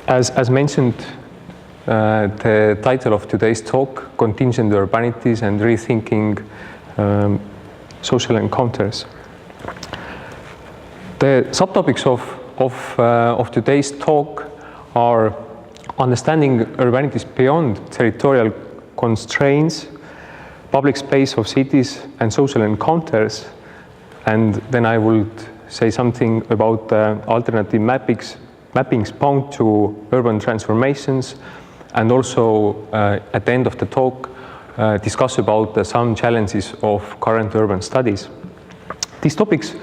As mentioned, the title of today's talk, Contingent Urbanities and Rethinking Social Encounters. The subtopics of today's talk are understanding urbanities beyond territorial constraints, public space of cities and social encounters, and then I would say something about alternative mappings bound to urban transformations, and also at the end of the talk discuss about some challenges of current urban studies. These topics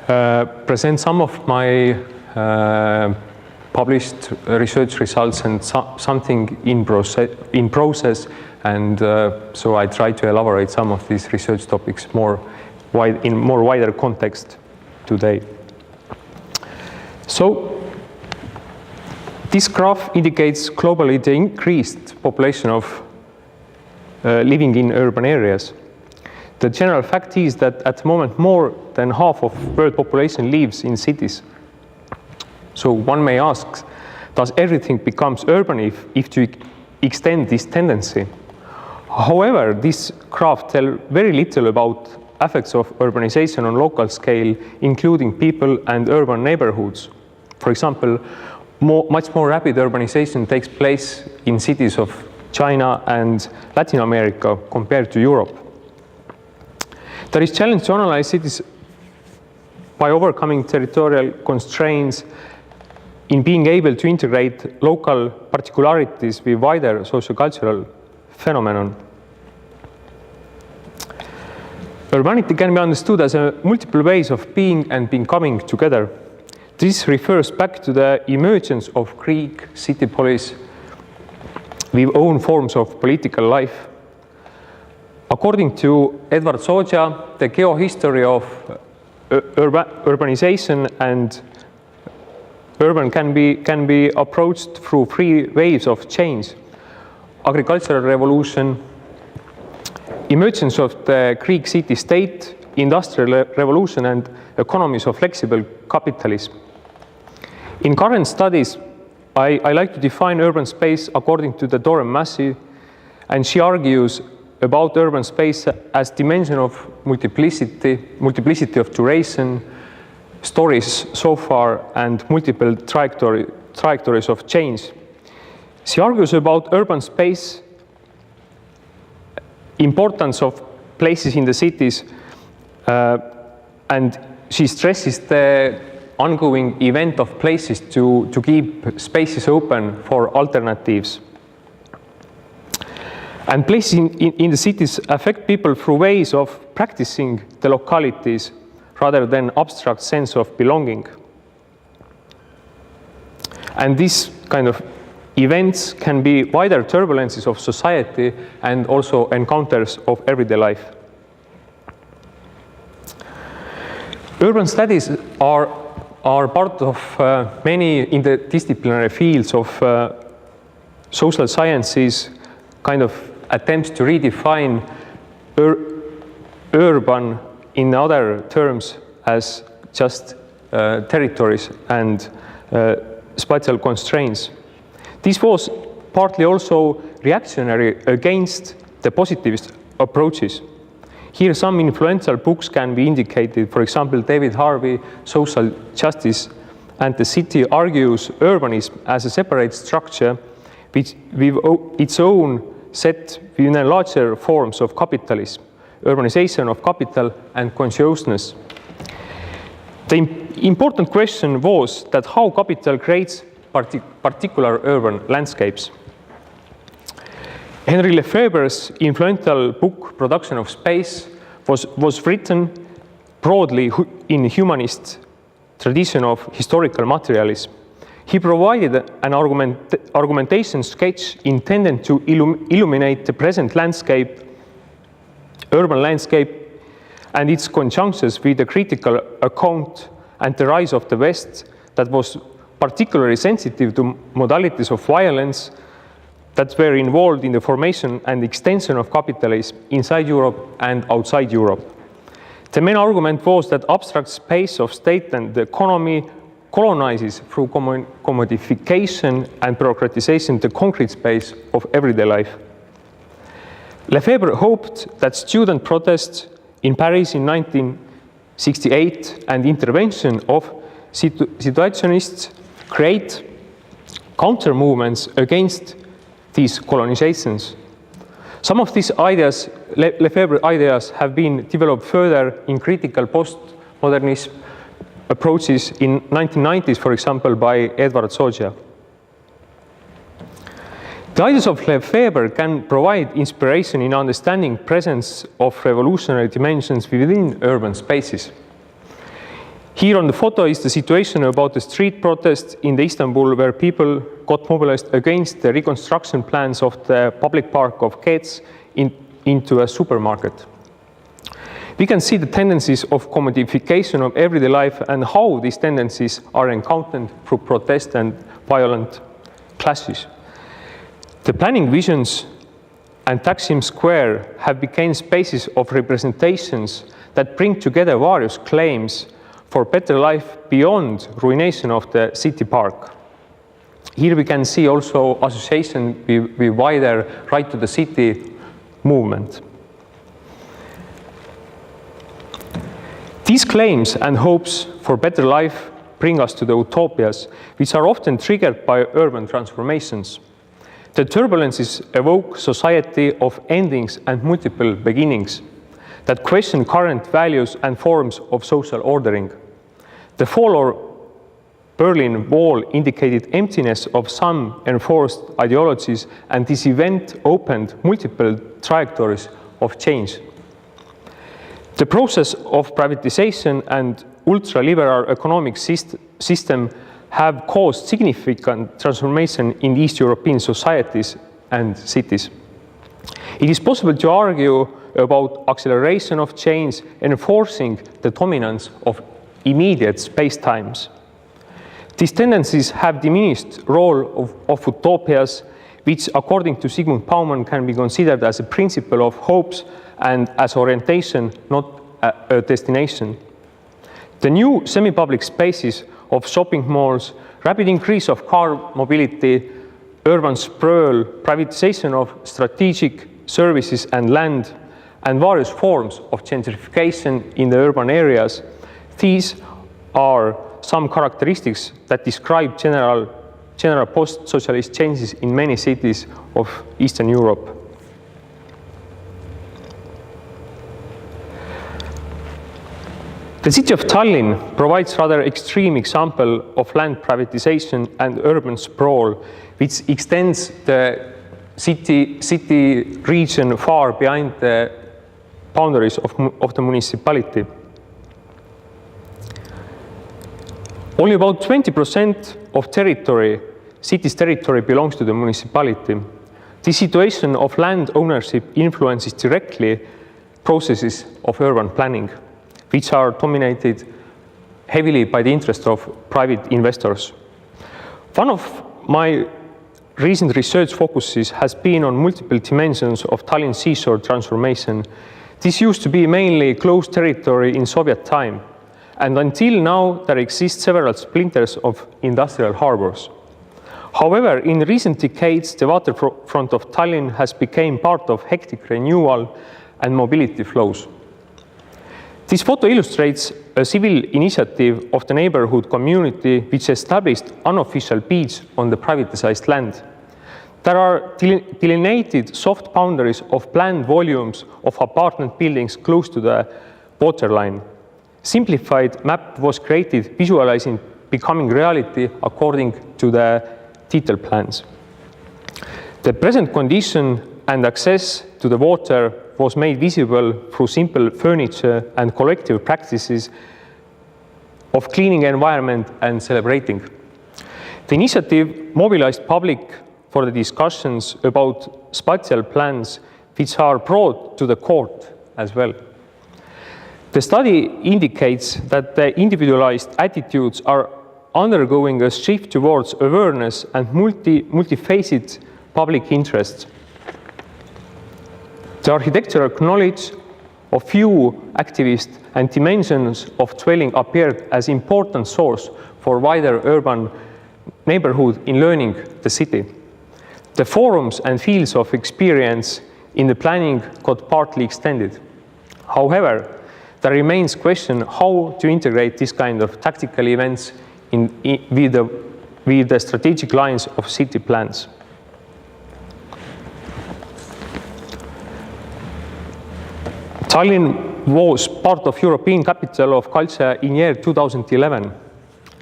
present some of my published research results and something in process, and so I try to elaborate some of these research topics in more wider context today. So this graph indicates globally the increased population of living in urban areas. The general fact is that at the moment more than half of world population lives in cities. So one may ask, does everything becomes urban if to extend this tendency? However, this graph tells very little about effects of urbanization on local scale, including people and urban neighborhoods. For example, much more rapid urbanization takes place in cities of China and Latin America compared to Europe. There is a challenge to analyze cities by overcoming territorial constraints in being able to integrate local particularities with wider sociocultural phenomenon. Urbanity can be understood as multiple ways of being and becoming together. This refers back to the emergence of Greek city-polis with own forms of political life. According to Edward Soja, the geohistory of urbanization and urban can be approached through three waves of change: agricultural revolution, emergence of the Greek city-state, industrial revolution, and economies of flexible capitalism. In current studies, I like to define urban space according to the Doreen Massey, and she argues about urban space as dimension of multiplicity of duration, stories so far, and multiple trajectories of change. She argues about urban space, importance of places in the cities, and she stresses the ongoing event of places to keep spaces open for alternatives. And places in the cities affect people through ways of practicing the localities rather than abstract sense of belonging. And these kind of events can be wider turbulences of society and also encounters of everyday life. Urban studies are part of many interdisciplinary fields of social sciences, kind of attempts to redefine urban in other terms as just territories and spatial constraints. This was partly also reactionary against the positivist approaches. Here some influential books can be indicated. For example, David Harvey, Social Justice and the City, argues urbanism as a separate structure with its own set within a larger forms of capitalism, urbanization of capital and consciousness. The important question was that how capital creates particular urban landscapes. Henry Lefebvre's influential book, Production of Space, was written broadly in humanist tradition of historical materialism. He provided an argumentation sketch intended to illuminate the present landscape, urban landscape, and its conjunctions with a critical account and the rise of the West that was particularly sensitive to modalities of violence that were involved in the formation and extension of capitalism inside Europe and outside Europe. The main argument was that abstract space of state and the economy colonizes through commodification and bureaucratization the concrete space of everyday life. Lefebvre hoped that student protests in Paris in 1968 and intervention of situationists create counter movements against these colonizations. Some of these ideas, Lefebvre ideas, have been developed further in critical postmodernist approaches in 1990s, for example, by Edward Soja. The ideas of Lefebvre can provide inspiration in understanding presence of revolutionary dimensions within urban spaces. Here on the photo is the situation about the street protest in Istanbul where people got mobilized against the reconstruction plans of the public park of Kets into a supermarket. We can see the tendencies of commodification of everyday life and how these tendencies are encountered through protest and violent clashes. The planning visions and Taksim Square have become spaces of representations that bring together various claims for better life beyond ruination of the city park. Here we can see also association with wider right to the city movement. These claims and hopes for better life bring us to the utopias, which are often triggered by urban transformations. The turbulences evoke society of endings and multiple beginnings that question current values and forms of social ordering. The fall of Berlin Wall indicated emptiness of some enforced ideologies, and this event opened multiple trajectories of change. The process of privatization and ultra-liberal economic system have caused significant transformation in East European societies and cities. It is possible to argue about acceleration of change, enforcing the dominance of immediate space-times. These tendencies have diminished role of utopias, which according to Zygmunt Bauman can be considered as a principle of hopes and as orientation, not a destination. The new semi-public spaces of shopping malls, rapid increase of car mobility, urban sprawl, privatization of strategic services and land, and various forms of gentrification in the urban areas, these are some characteristics that describe general post-socialist changes in many cities of Eastern Europe. The city of Tallinn provides rather extreme example of land privatization and urban sprawl, which extends the city region far behind the boundaries of the municipality. Only about 20% of city's territory belongs to the municipality. This situation of land ownership influences directly processes of urban planning, which are dominated heavily by the interest of private investors. One of my recent research focuses has been on multiple dimensions of Tallinn seashore transformation. This used to be mainly closed territory in Soviet time, and until now there exist several splinters of industrial harbors. However, in recent decades, the waterfront of Tallinn has become part of hectic renewal and mobility flows. This photo illustrates a civil initiative of the neighborhood community which established unofficial beach on the privatized land. There are delineated soft boundaries of planned volumes of apartment buildings close to the waterline. Simplified map was created visualizing becoming reality according to the detailed plans. The present condition and access to the water was made visible through simple furniture and collective practices of cleaning environment and celebrating. The initiative mobilized public for the discussions about spatial plans which are brought to the court as well. The study indicates that the individualized attitudes are undergoing a shift towards awareness and multifaceted public interests. The architectural knowledge of few activists and dimensions of dwelling appeared as important source for wider urban neighborhood in learning the city. The forums and fields of experience in the planning got partly extended. However, there remains question how to integrate this kind of tactical events with the strategic lines of city plans. Tallinn was part of European Capital of Culture in year 2011.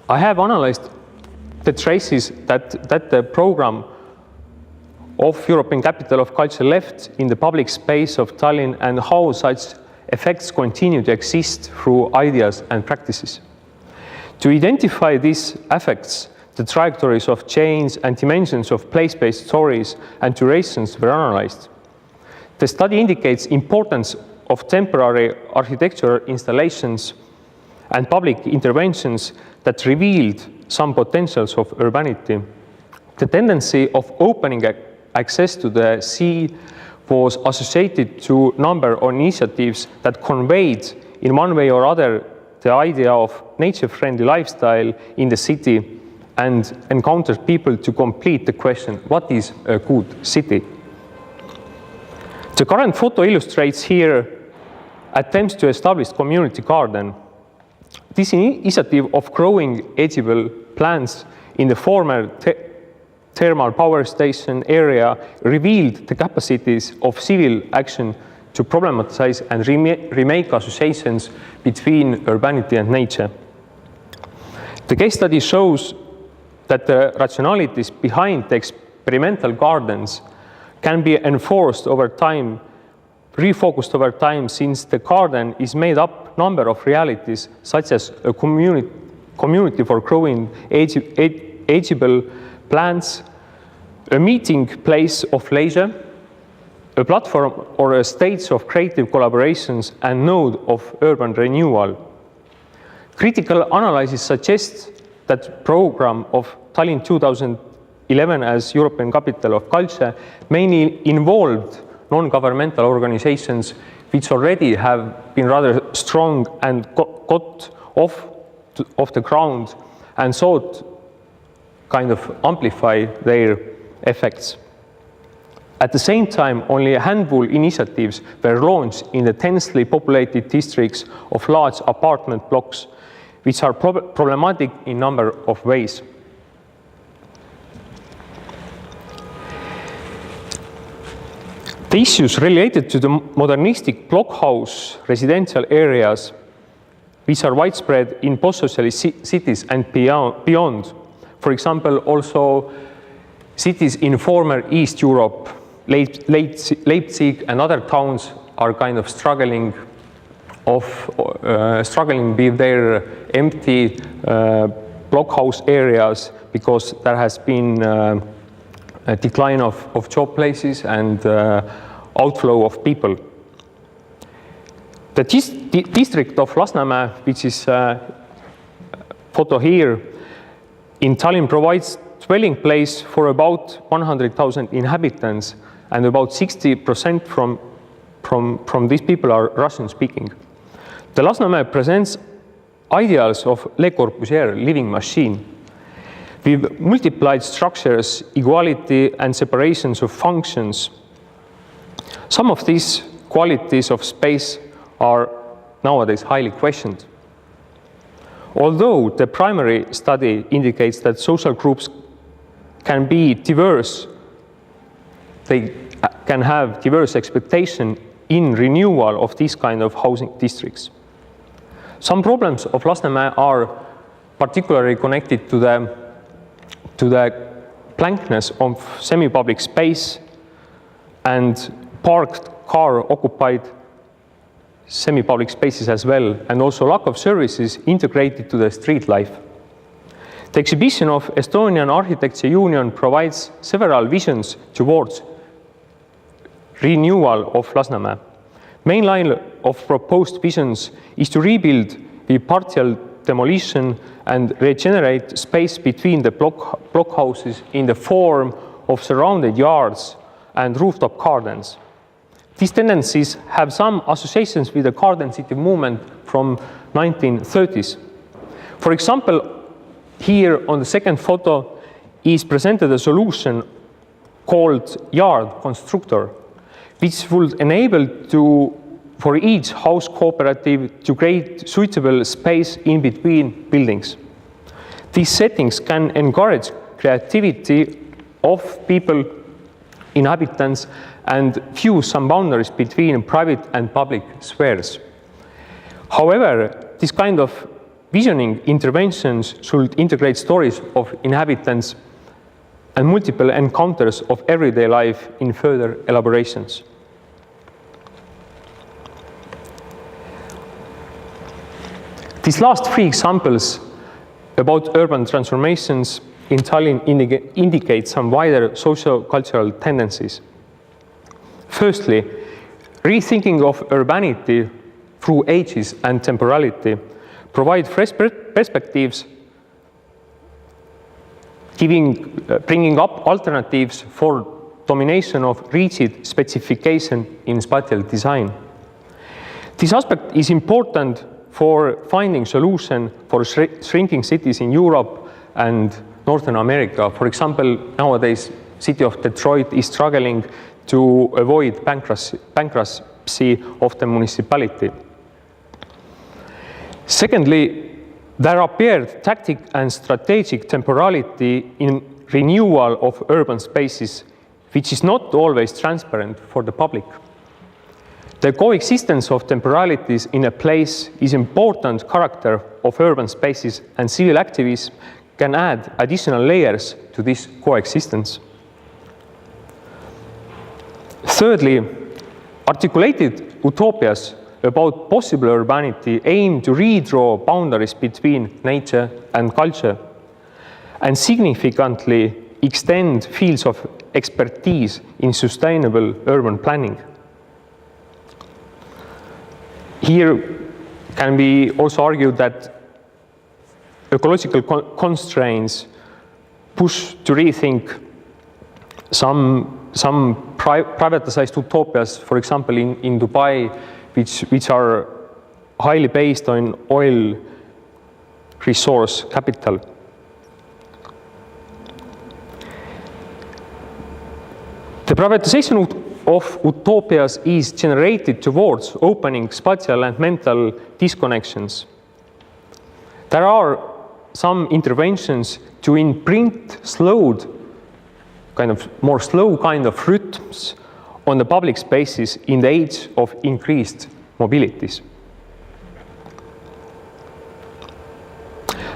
I have analyzed the traces that the program of European Capital of Culture left in the public space of Tallinn and how such effects continue to exist through ideas and practices. To identify these effects, the trajectories of change and dimensions of place-based stories and durations were analyzed. The study indicates importance of temporary architectural installations and public interventions that revealed some potentials of urbanity. The tendency of opening access to the sea was associated to a number of initiatives that conveyed in one way or other the idea of nature-friendly lifestyle in the city and encountered people to complete the question, what is a good city? The current photo illustrates here attempts to establish community garden. This initiative of growing edible plants in the former thermal power station area revealed the capacities of civil action to problematize and remake associations between urbanity and nature. The case study shows that the rationalities behind the experimental gardens can be enforced over time, refocused over time, since the garden is made up number of realities, such as a community for growing edible plants, a meeting place of leisure, a platform or a stage of creative collaborations and node of urban renewal. Critical analysis suggests that program of Tallinn 2011 as European Capital of Culture mainly involved non-governmental organizations which already have been rather strong and got off the ground and sought kind of amplify their effects. At the same time, only a handful of initiatives were launched in the densely populated districts of large apartment blocks, which are problematic in a number of ways. The issues related to the modernistic blockhouse residential areas, which are widespread in post-socialist cities and beyond. For example, also cities in former East Europe, Leipzig and other towns are kind of struggling with their empty blockhouse areas because there has been a decline of job places and outflow of people. The district of Lasnamäe, which is photo here, in Tallinn provides dwelling place for about 100,000 inhabitants, and about 60% from these people are Russian-speaking. The Lasnamäe presents ideals of Le Corbusier living machine, with multiplied structures, equality, and separations of functions. Some of these qualities of space are nowadays highly questioned. Although the primary study indicates that social groups can be diverse, they can have diverse expectation in renewal of these kind of housing districts. Some problems of Lasnamäe are particularly connected to the blankness of semi-public space and parked car occupied semi-public spaces as well, and also lack of services integrated to the street life. The exhibition of Estonian Architecture Union provides several visions towards renewal of Lasnamäe. Main line of proposed visions is to rebuild with partial demolition and regenerate space between the block houses in the form of surrounded yards and rooftop gardens. These tendencies have some associations with the garden city movement from 1930s. For example, here on the second photo is presented a solution called yard constructor, which would enable for each house cooperative to create suitable space in between buildings. These settings can encourage creativity of people, inhabitants, and fuse some boundaries between private and public spheres. However, this kind of visioning interventions should integrate stories of inhabitants and multiple encounters of everyday life in further elaborations. These last three examples about urban transformations in Tallinn indicate some wider socio-cultural tendencies. Firstly, rethinking of urbanity through ages and temporality provide fresh perspectives, bringing up alternatives for domination of rigid specification in spatial design. This aspect is important for finding solution for shrinking cities in Europe and Northern America. For example, nowadays, city of Detroit is struggling to avoid bankruptcy of the municipality. Secondly, there appeared tactic and strategic temporality in renewal of urban spaces, which is not always transparent for the public. The coexistence of temporalities in a place is important character of urban spaces, and civil activism can add additional layers to this coexistence. Thirdly, articulated utopias about possible urbanity aim to redraw boundaries between nature and culture and significantly extend fields of expertise in sustainable urban planning. Here can be also argued that ecological constraints push to rethink some privatized utopias, for example, in Dubai, which are highly based on oil resource capital. The privatization of utopias is generated towards opening spatial and mental disconnections. There are some interventions to imprint more slow kind of rhythms on the public spaces in the age of increased mobilities.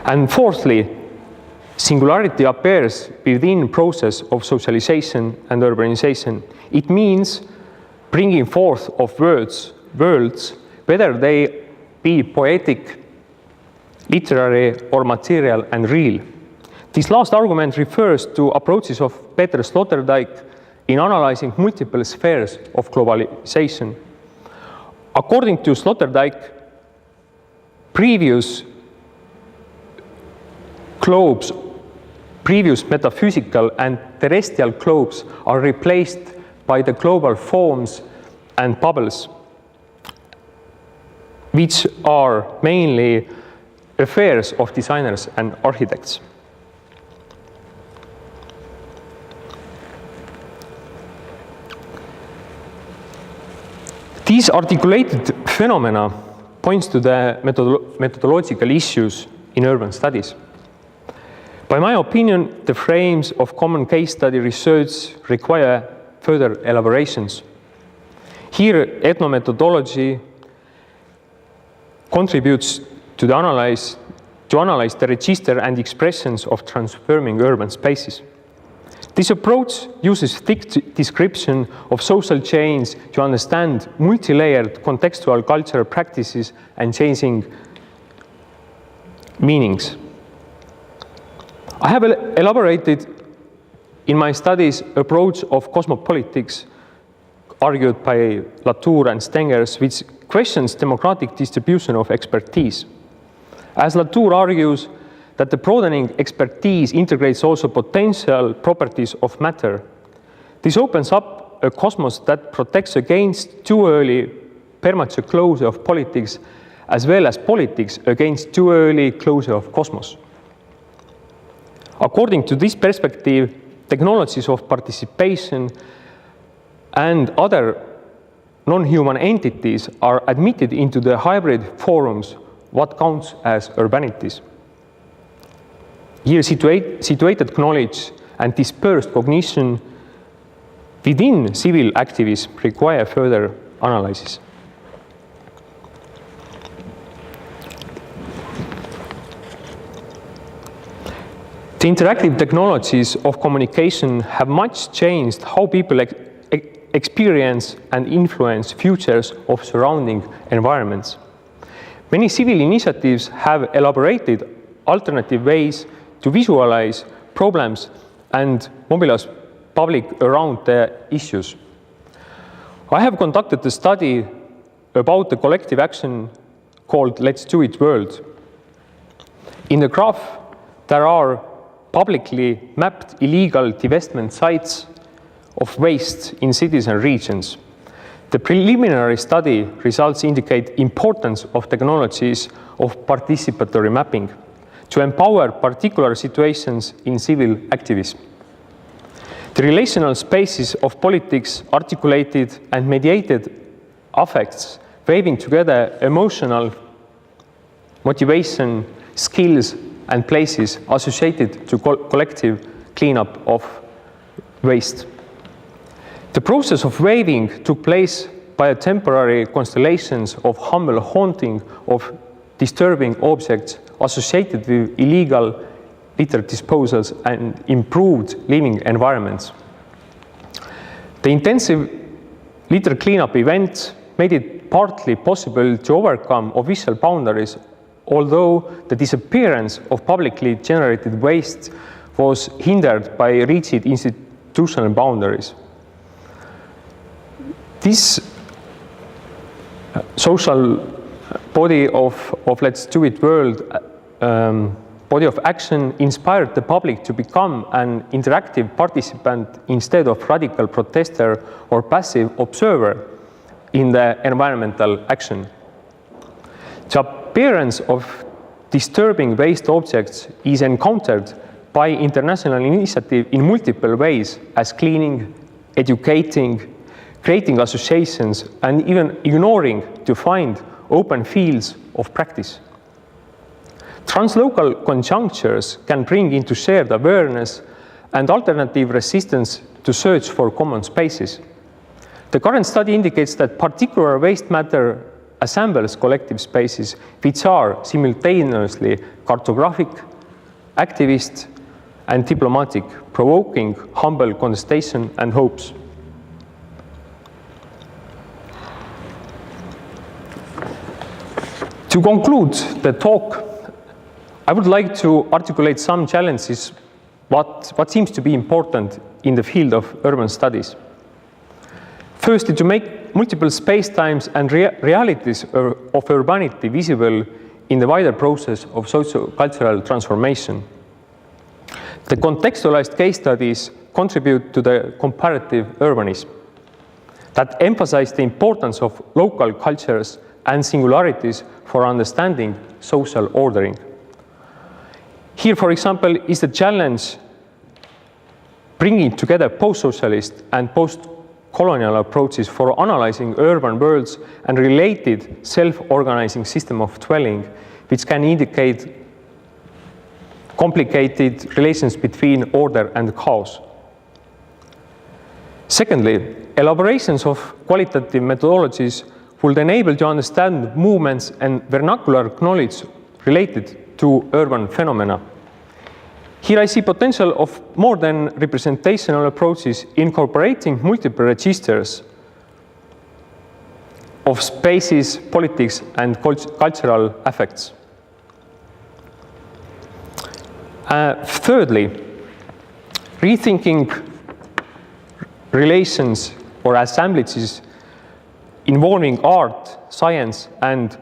And fourthly, singularity appears within process of socialization and urbanization. It means bringing forth of worlds, whether they be poetic, literary, or material and real. This last argument refers to approaches of Peter Sloterdijk in analyzing multiple spheres of globalization. According to Sloterdijk, previous metaphysical and terrestrial globes are replaced by the global forms and bubbles, which are mainly affairs of designers and architects. These articulated phenomena points to the methodological issues in urban studies. By my opinion, the frames of common case study research require further elaborations. Here, ethnomethodology contributes to analyze the register and expressions of transforming urban spaces. This approach uses thick description of social change to understand multi-layered contextual cultural practices and changing meanings. I have elaborated in my studies approach of cosmopolitics argued by Latour and Stengers, which questions democratic distribution of expertise. As Latour argues that the broadening expertise integrates also potential properties of matter, this opens up a cosmos that protects against too early premature closure of politics, as well as politics against too early closure of cosmos. According to this perspective, technologies of participation and other non-human entities are admitted into the hybrid forums, what counts as urbanities. Here situated knowledge and dispersed cognition within civil activism require further analysis. The interactive technologies of communication have much changed how people experience and influence futures of surrounding environments. Many civil initiatives have elaborated alternative ways to visualize problems and mobilize public around the issues. I have conducted a study about the collective action called Let's Do It World. In the graph, there are publicly mapped illegal divestment sites of waste in cities and regions. The preliminary study results indicate importance of technologies of participatory mapping to empower particular situations in civil activism. The relational spaces of politics articulated and mediated affects, weaving together emotional motivation, skills, and places associated to collective cleanup of waste. The process of weaving took place by a temporary constellations of humble haunting of disturbing objects associated with illegal litter disposals and improved living environments. The intensive litter cleanup event made it partly possible to overcome official boundaries, although the disappearance of publicly generated waste was hindered by rigid institutional boundaries. This social body of Let's Do It World body of action inspired the public to become an interactive participant instead of radical protester or passive observer in the environmental action. The appearance of disturbing waste objects is encountered by international initiative in multiple ways as cleaning, educating, creating associations, and even ignoring to find open fields of practice. Translocal conjunctures can bring into shared awareness and alternative resistance to search for common spaces. The current study indicates that particular waste matter assembles collective spaces which are simultaneously cartographic, activist, and diplomatic, provoking humble contestation and hopes. To conclude the talk, I would like to articulate some challenges, what seems to be important in the field of urban studies. Firstly, to make multiple spacetimes and realities of urbanity visible in the wider process of socio-cultural transformation. The contextualized case studies contribute to the comparative urbanism that emphasize the importance of local cultures and singularities for understanding social ordering. Here, for example, is the challenge bringing together post-socialist and post-colonial approaches for analyzing urban worlds and related self-organizing system of dwelling, which can indicate complicated relations between order and chaos. Secondly, elaborations of qualitative methodologies would enable to understand movements and vernacular knowledge related to urban phenomena. Here I see potential of more than representational approaches incorporating multiple registers of spaces, politics, and cultural affects. Thirdly, rethinking relations or assemblages involving art, science, and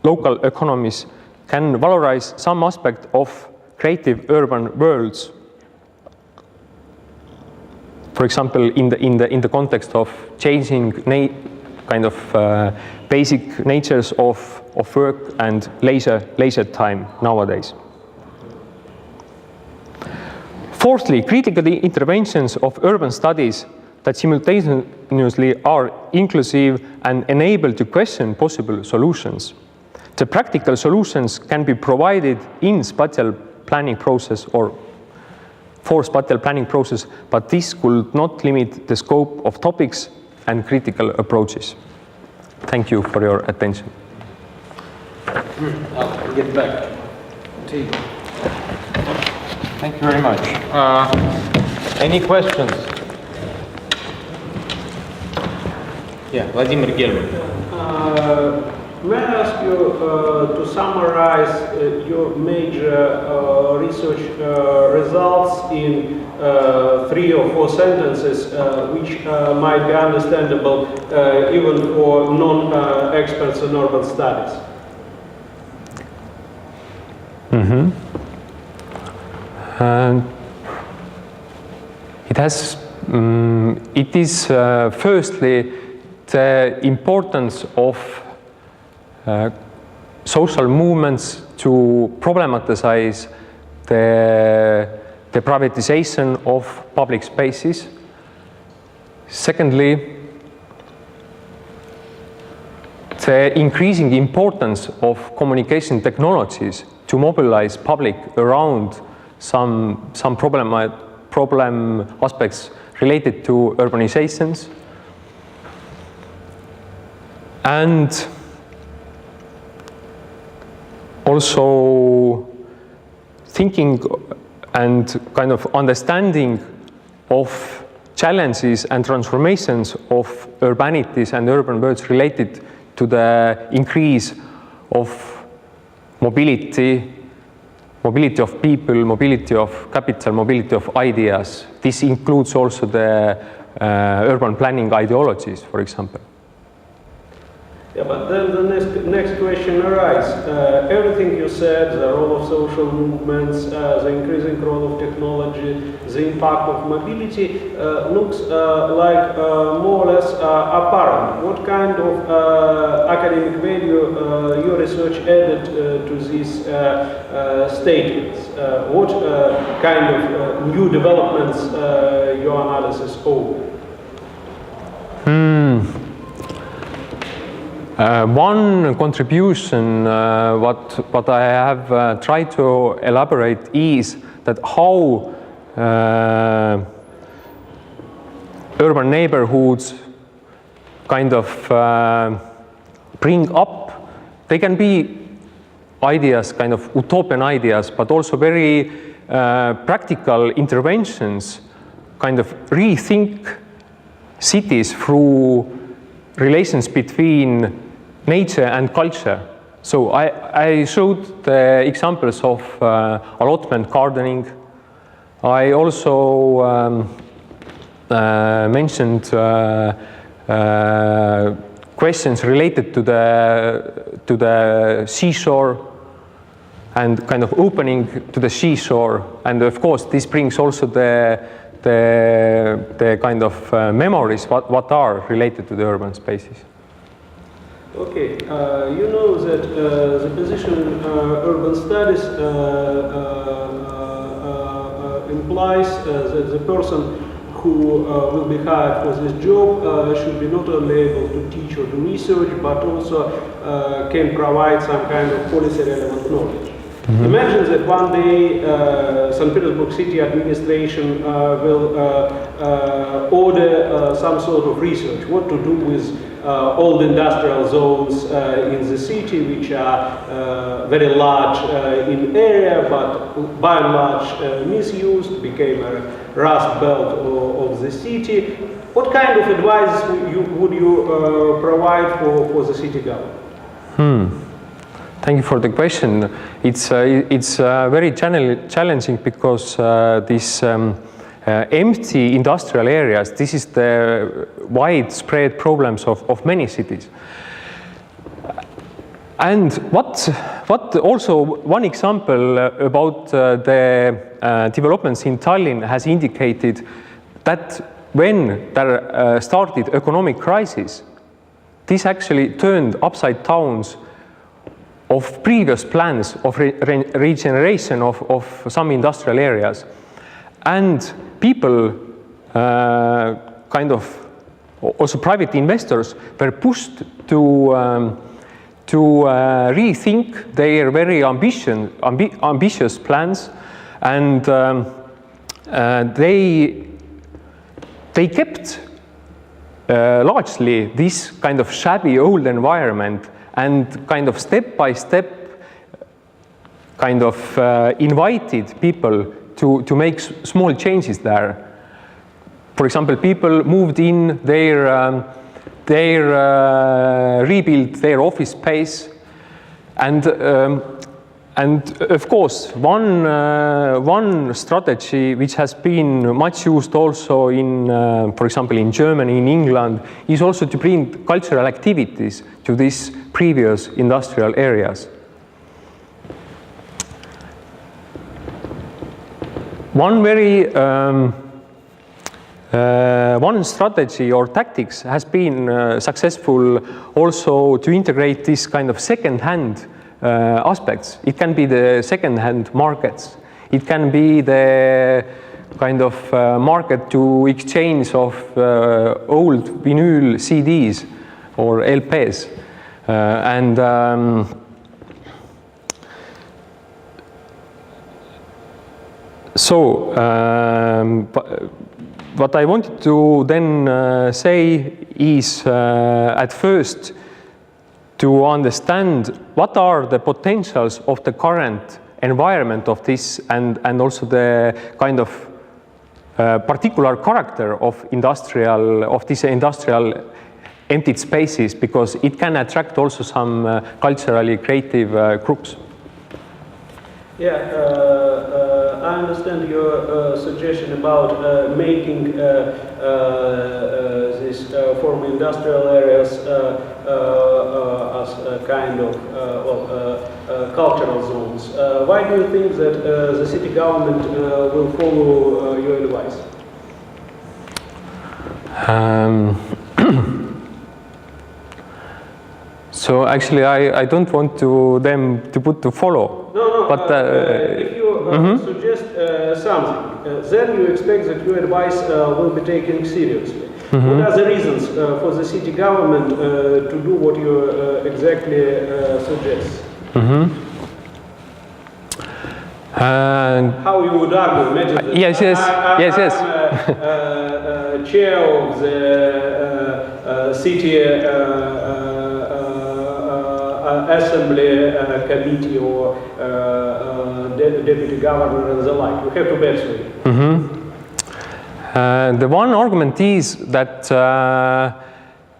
local economies can valorize some aspect of creative urban worlds. for example, in the context of changing kind of basic natures of work and leisure time nowadays. Fourthly, critical interventions of urban studies that simultaneously are inclusive and enable to question possible solutions. The practical solutions can be provided in spatial planning process or for spatial planning process, but this could not limit the scope of topics and critical approaches. Thank you for your attention. I'll get back to you. Thank you very much. Any questions? Yeah, Vladimir Gelman. May I ask you to summarize your major research results in 3 or 4 sentences, which might be understandable even for non-experts in urban studies? Mm-hmm. It is firstly the importance of social movements to problematize the privatization of public spaces. Secondly, the increasing importance of communication technologies to mobilize public around some problem aspects related to urbanizations. And also thinking and kind of understanding of challenges and transformations of urbanities and urban worlds related to the increase of mobility of people, mobility of capital, mobility of ideas. This includes also the urban planning ideologies, for example. Yeah, but then the next question arises. Everything you said, the role of social movements, the increasing role of technology, the impact of mobility, looks like more or less apparent. What kind of academic value your research added to these statements? What kind of new developments your analysis opened? One contribution, what I have tried to elaborate is that how urban neighborhoods kind of bring up, they can be ideas, kind of utopian ideas, but also very practical interventions, kind of rethink cities through relations between nature and culture. So I showed the examples of allotment gardening. I also mentioned questions related to the seashore and kind of opening to the seashore. And of course, this brings also the kind of memories what are related to the urban spaces. Okay, you know that the position in urban studies implies that the person who will be hired for this job should be not only able to teach or do research, but also can provide some kind of policy relevant knowledge. Mm-hmm. Imagine that one day St. Petersburg city administration will order some sort of research, what to do with old industrial zones in the city, which are very large in area, but by and large misused, became a rust belt of the city. What kind of advice would you provide for the city government? Thank you for the question. It's very challenging because these empty industrial areas, this is the widespread problems of many cities. And what also one example about the developments in Tallinn has indicated that when there started economic crisis, this actually turned upside down of previous plans of regeneration of some industrial areas. And people, also private investors, were pushed to rethink their very ambitious plans, and they kept largely this kind of shabby old environment and kind of step by step invited people to make small changes there. For example, people moved in, they rebuilt their office space, and of course one strategy which has been much used also in, for example, in Germany, in England, is also to bring cultural activities to these previous industrial areas. One very one strategy or tactics has been successful also to integrate this kind of second-hand aspects. It can be the second-hand markets. It can be the kind of market to exchange of old vinyl CDs or LPs. What I wanted to then say is at first to understand what are the potentials of the current environment of this, and also the kind of particular character of these industrial emptied spaces, because it can attract also some culturally creative groups. Yeah, I understand your suggestion about making these former industrial areas as a kind of cultural zones. Why do you think that the city government will follow your advice? So actually, I don't want them to put to follow. No. But if you suggest something, then you expect that your advice will be taken seriously. What are the reasons for the city government to do what you exactly suggest? How you would argue? Imagine that yes. I'm chair of the city assembly committee or deputy governor and the like. You have to persuade. The one argument is that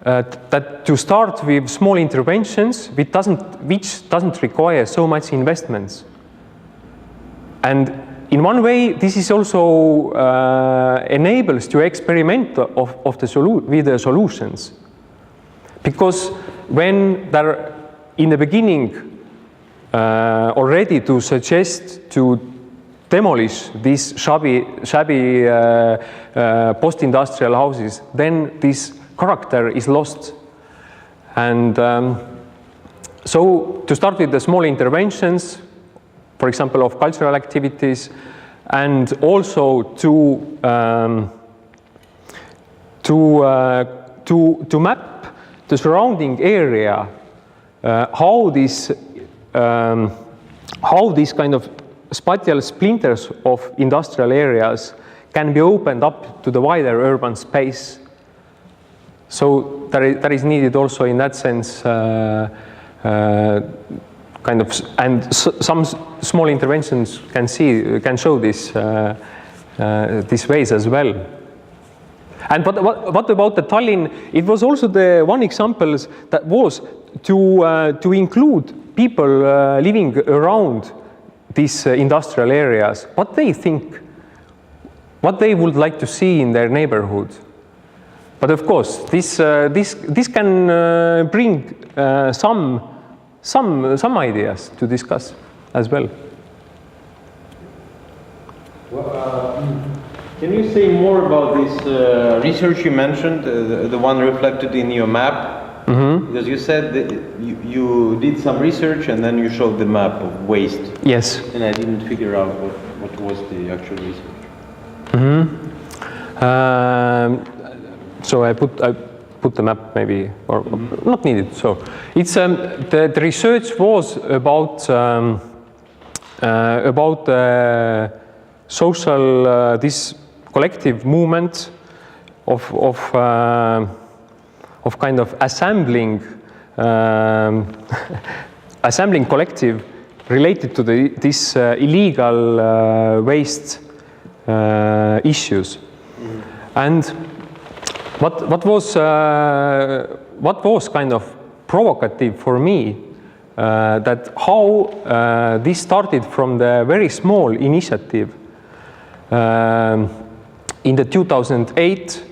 that to start with small interventions, which doesn't require so much investments. And in one way, this is also enables to experiment with the solutions, because when there in the beginning already to suggest to demolish these shabby post-industrial houses, then this character is lost. And so to start with the small interventions, for example, of cultural activities, and also to map the surrounding area, how these kind of spatial splinters of industrial areas can be opened up to the wider urban space. So there is needed also in that sense kind of, and some small interventions can show this these ways as well. And what about the Tallinn? It was also the one example that was to include people living around these industrial areas, what they think, what they would like to see in their neighborhood. But of course, this can bring some ideas to discuss as well. Can you say more about this research you mentioned, the one reflected in your map? Mm-hmm. Because you said that you did some research and then you showed the map of waste. Yes. And I didn't figure out what was the actual research. Mm-hmm. So I put the map maybe, or not needed. So it's the research was about social this collective movement of kind of assembling assembling collective related to this illegal waste issues. And what was kind of provocative for me that how this started from the very small initiative in the 2008.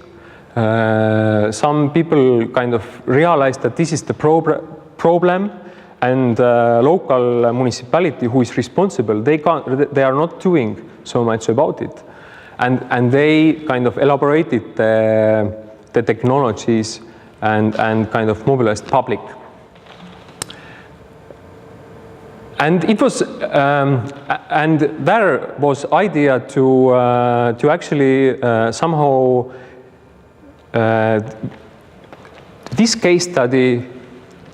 Some people kind of realized that this is the problem, and local municipality who is responsible, they are not doing so much about it, and they kind of elaborated the technologies and kind of mobilized public. And it was, and there was idea to actually somehow this case study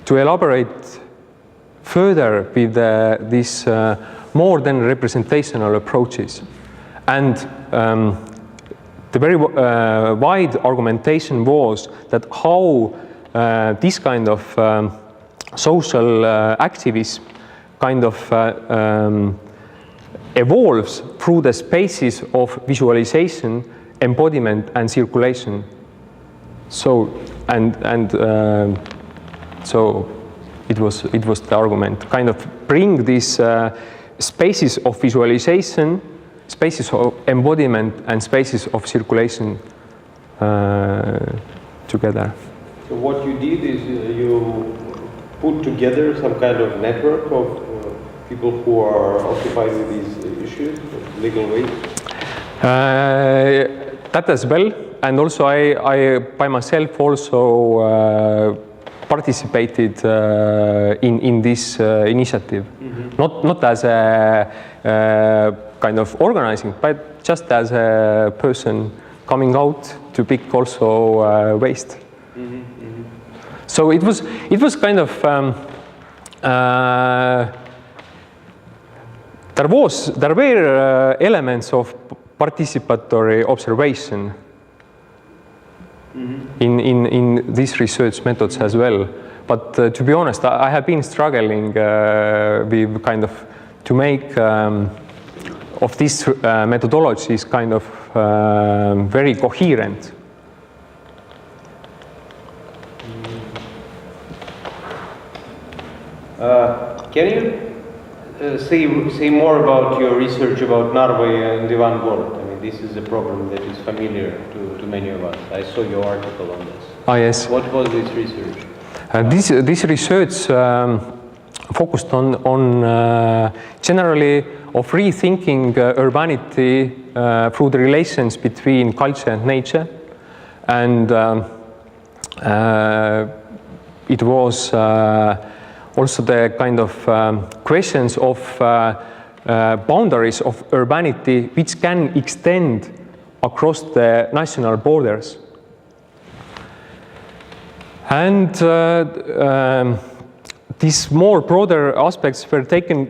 to elaborate further with these more than representational approaches, and the very wide argumentation was that how this kind of social activism kind of evolves through the spaces of visualization, embodiment, and circulation. So so it was the argument, kind of bring these spaces of visualization, spaces of embodiment, and spaces of circulation together. So what you did is you put together some kind of network of people who are occupied with these issues of legal waste? That as well, and also I by myself also participated in this initiative, not as a kind of organizing, but just as a person coming out to pick also waste. So it was kind of there were elements of participatory observation in these research methods as well. But to be honest, I have been struggling with kind of to make of these methodologies kind of very coherent. Can you say more about your research about Narva and Divan Gorod? I mean, this is a problem that is familiar to many of us. I saw your article on this. Ah, yes. What was this research? This research focused on generally of rethinking urbanity through the relations between culture and nature, and it was also the kind of questions of boundaries of urbanity which can extend across the national borders. And these more broader aspects were taken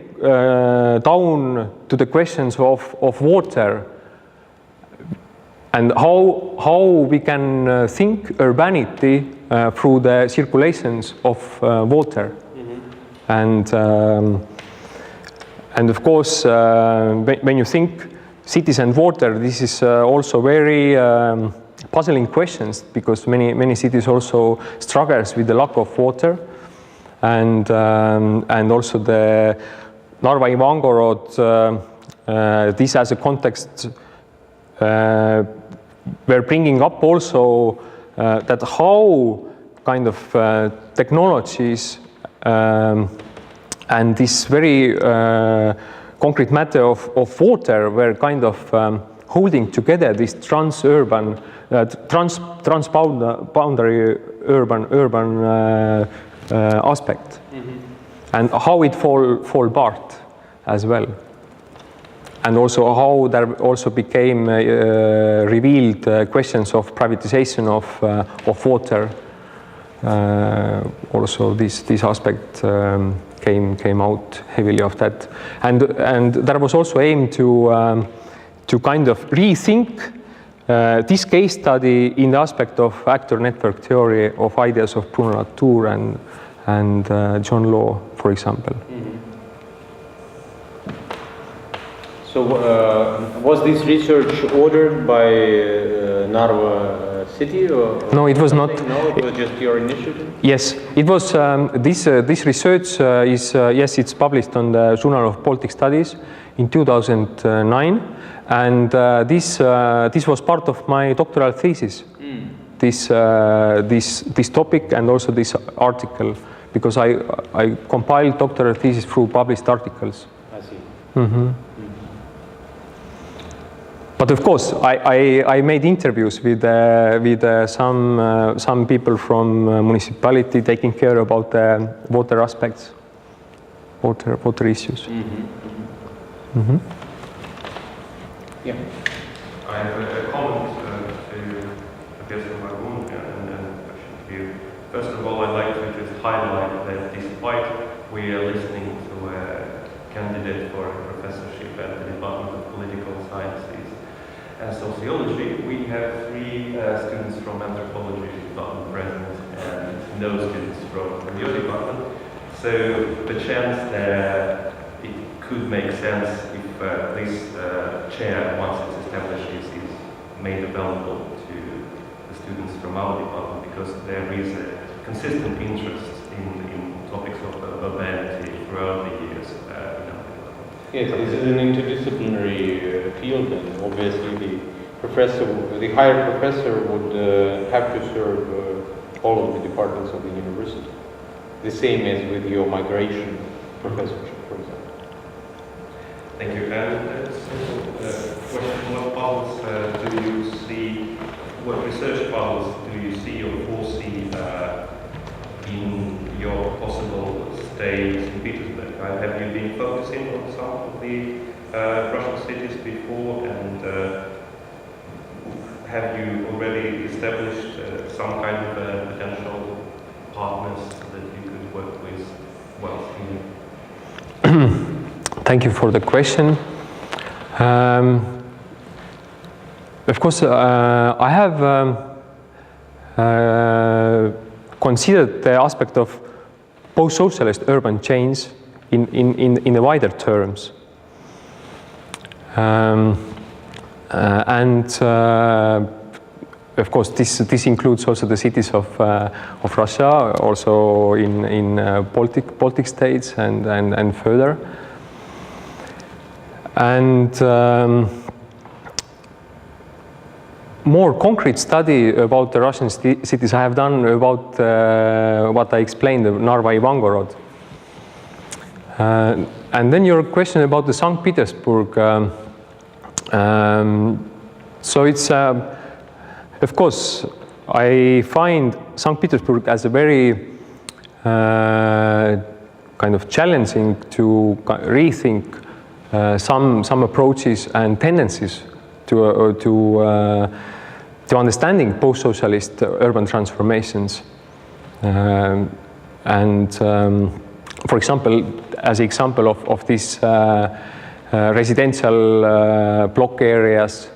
down to the questions of water and how we can think urbanity through the circulations of water. And of course, when you think cities and water, this is also very puzzling questions, because many cities also struggles with the lack of water, and also the Narva Ivangorod, this as a context, we're bringing up also that how kind of technologies and this very concrete matter of water were kind of holding together this transboundary urban aspect, and how it fall apart as well, and also how there also became revealed questions of privatization of water. Also, this aspect came out heavily of that, and there was also aim to kind of rethink this case study in the aspect of actor network theory of ideas of Bruno Latour and John Law, for example. So was this research ordered by Narva city? Or no, it was not. No, it was just your initiative? Yes, it was. This research is, yes, it's published on the Journal of Baltic Studies in 2009. And this was part of my doctoral thesis, this topic and also this article, because I compiled doctoral thesis through published articles. I see. But of course, I made interviews with some people from municipality taking care about the water aspects, water issues. Yeah. I have a comment to, I guess, from my own and then question to you. First of all, I'd like to just highlight that despite we are listening to a candidate for a professorship at the Department of Political Sciences and Sociology, we have 3 students from anthropology department present and no students from your department. So the chance that it could make sense if this chair, once it's established, is made available to the students from our department, because there is a consistent interest in topics of urbanity throughout the years in our department. Yes, this is an interdisciplinary field, and obviously the hired professor would have to serve all of the departments of the university. The same as with your migration professorship, for example. Thank you. And question, what puzzles do you see, what research puzzles do you see or foresee in your possible stay in St. Petersburg? Have you been focusing on some of the Russian cities before, and have you already established some kind of potential partners that you could work with whilst here? Thank you for the question. Of course, I have considered the aspect of post-socialist urban change in the wider terms. Of course, this includes also the cities of Russia, also in Baltic states and further. And more concrete study about the Russian cities I have done about what I explained, the Narva Ivangorod. And then your question about the St. Petersburg. So it's, of course, I find St. Petersburg as a very kind of challenging to rethink some approaches and tendencies to understanding post-socialist urban transformations. For example, as an example of these residential block areas,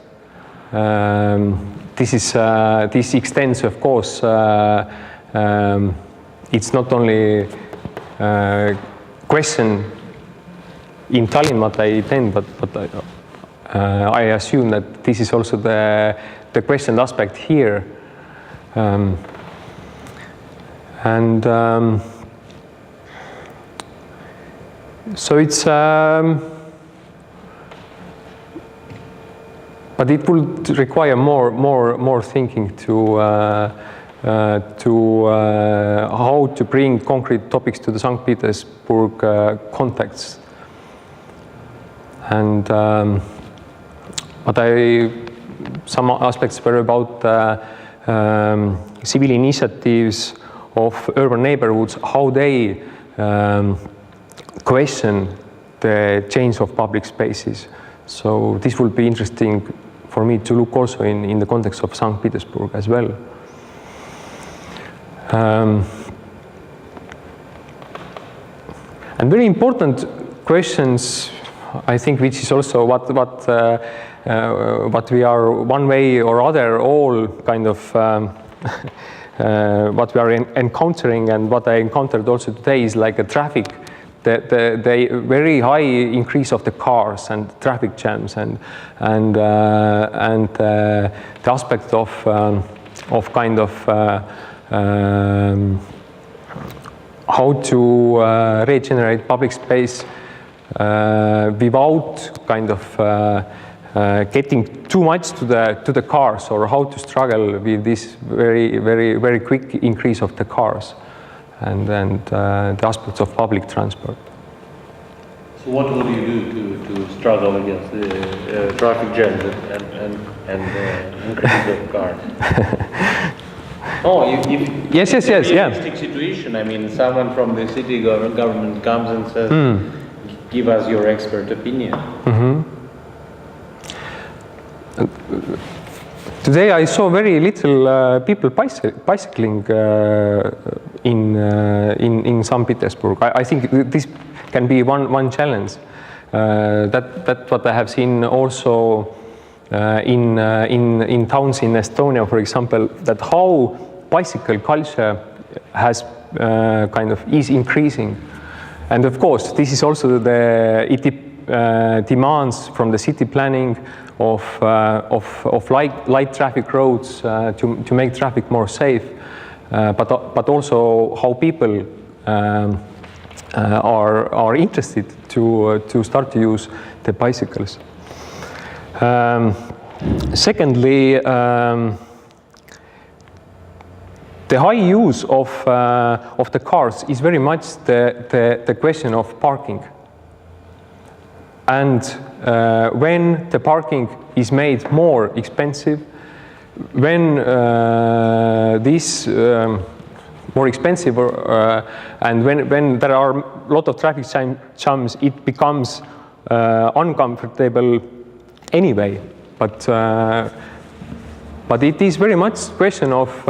this extends, of course, it's not only question in Tallinn what I intend, but I assume that this is also the questioned aspect here. So it's, but it will require more thinking to how to bring concrete topics to the St. Petersburg context. And but some aspects were about civil initiatives of urban neighborhoods, how they question the change of public spaces. So this will be interesting for me to look also in the context of St. Petersburg as well. And very important questions, I think, which is also what we are one way or other all kind of what we are encountering, and what I encountered also today is like a traffic, the very high increase of the cars and traffic jams, and the aspect of kind of how to regenerate public space without kind of getting too much to the cars, or how to struggle with this very quick increase of the cars, and the aspects of public transport. So what will you do to struggle against the traffic jams and increase of cars? Oh, yes, it's a yeah. realistic situation. I mean, someone from the city government comes and says, give us your expert opinion. Mm-hmm. Today I saw very little people bicycling in St. Petersburg. I think this can be one challenge. That what I have seen also in towns in Estonia, for example, that how bicycle culture has kind of is increasing, and of course this is also demands from the city planning of light traffic roads to make traffic more safe, but also how people are interested to start to use the bicycles. Secondly, the high use of the cars is very much the question of parking. And when the parking is made more expensive, when this more expensive, and when there are a lot of traffic jams, it becomes uncomfortable anyway. But it is very much a question of,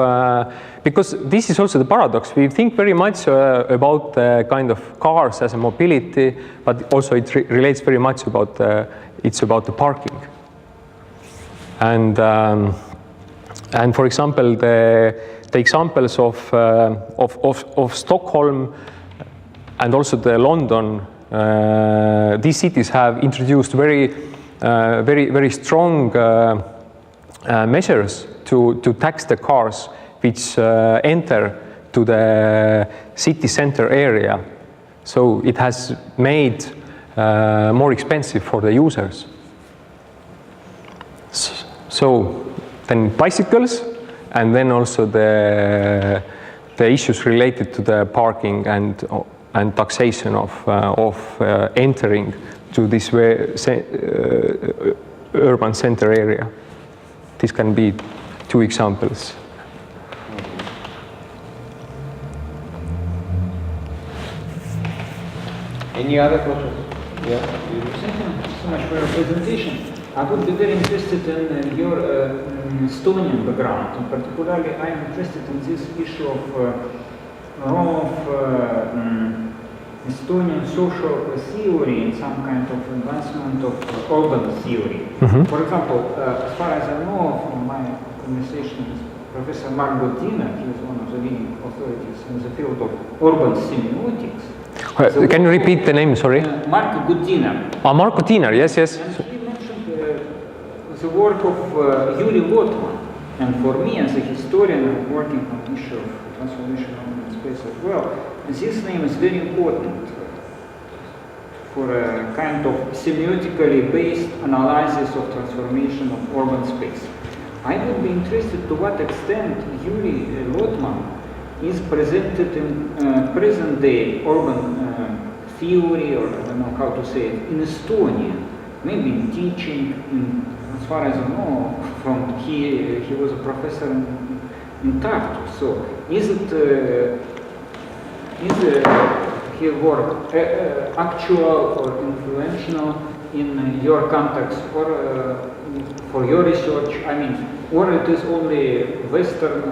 because this is also the paradox. We think very much about kind of cars as a mobility, but also it relates very much about it's about the parking. And for example, the examples of Stockholm and also the London, these cities have introduced very strong measures to tax the cars which enter to the city center area. So it has made more expensive for the users. So then bicycles, and then also the issues related to the parking and taxation of entering to this urban center area. This can be two examples. Any other questions? Yeah. Thank you so much for your presentation. I would be very interested in your Estonian background, and particularly I am interested in this issue of role of Estonian social theory in some kind of advancement of urban theory. Mm-hmm. For example, as far as I know from my conversation with Professor Mark Godina, he is one of the leading authorities in the field of urban semiotics. Can you repeat the name, sorry? Mark Godina. Mark Godina, yes. And he mentioned the work of Yuri Lotman. And for me, as a historian, I'm working on the issue of transformation of urban space as well. This name is very important for a kind of semiotically based analysis of transformation of urban space. I would be interested to what extent Yuri Lotman is presented in present-day urban theory, or I don't know how to say it, in Estonia. maybe in teaching. As far as I know, he was a professor in Tartu. So is his work actual or influential in your context or for your research? I mean, or it is only Western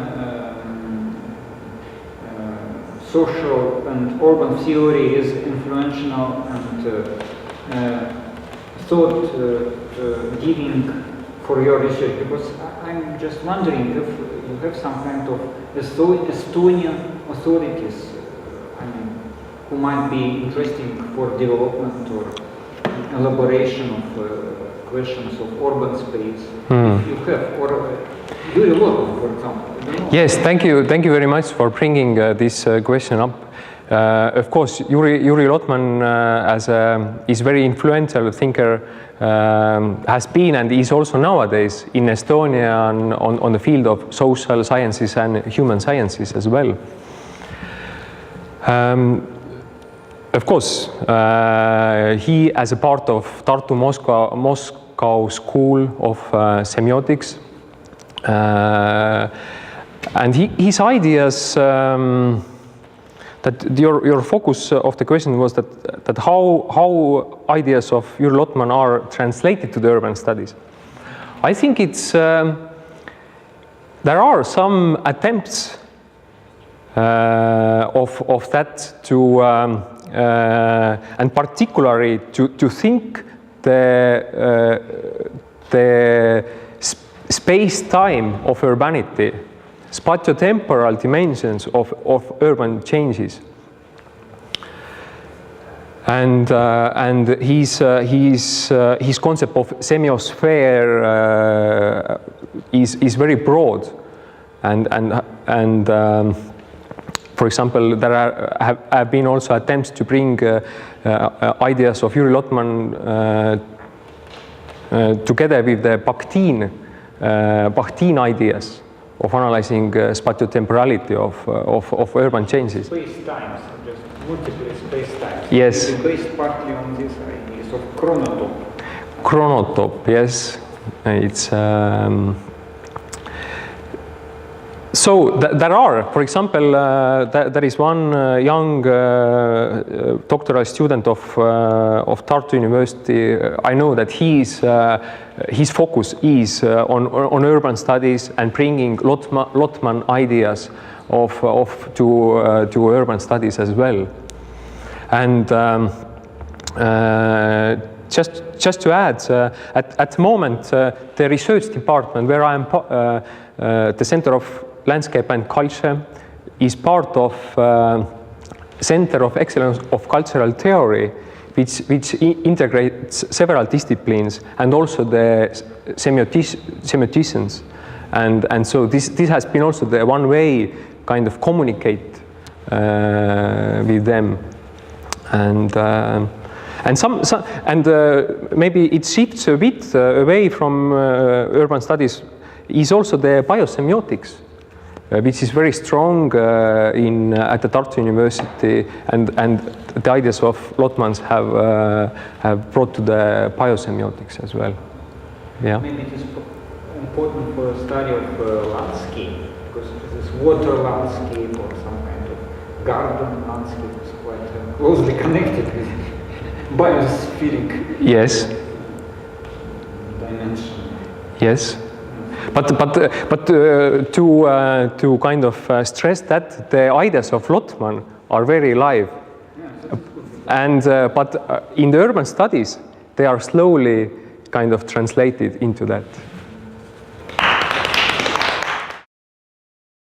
social and urban theory is influential and thought giving for your research? Because I'm just wondering if you have some kind of Estonian authorities, I mean, who might be interesting for development or elaboration of questions of urban space. If you have, or Yuri Lotman, for example. Yes, thank you very much for bringing this question up. Of course, Yuri Lotman is very influential thinker, has been and is also nowadays in Estonia on the field of social sciences and human sciences as well. Of course, he as a part of Tartu Moscow School of Semiotics, and his ideas. That your focus of the question was that how ideas of Yuri Lotman are translated to the urban studies. I think it's there are some attempts of that to and particularly to think the space-time of urbanity, spatio-temporal dimensions of urban changes, and his concept of semiosphere is very broad, and for example, there have been also attempts to bring ideas of Yuri Lotman together with the Bakhtin ideas of analyzing spatio-temporality of urban changes. Space-times, just multiple space-times. Yes. Based partly on these ideas of chronotope. Chronotope, yes. It's so there are, for example, there is one young doctoral student of Tartu University. I know that his focus is on urban studies and bringing Lotman ideas to urban studies as well. And just to add, at the moment, the research department where I am, the Center of Landscape and Culture, is part of Center of Excellence of Cultural Theory, which integrates several disciplines and also the semioticians, and so this has been also the one way kind of communicate with them, and maybe it shifts a bit away from urban studies. Is also the biosemiotics, which is very strong at the Tartu University, and the ideas of Lotman's have brought to the biosemiotics as well. Yeah. Maybe it is important for a study of landscape, because this water landscape or some kind of garden landscape is quite closely connected with biospheric dimension. Yes. But to kind of stress that the ideas of Lotman are very live, and but in the urban studies they are slowly kind of translated into that.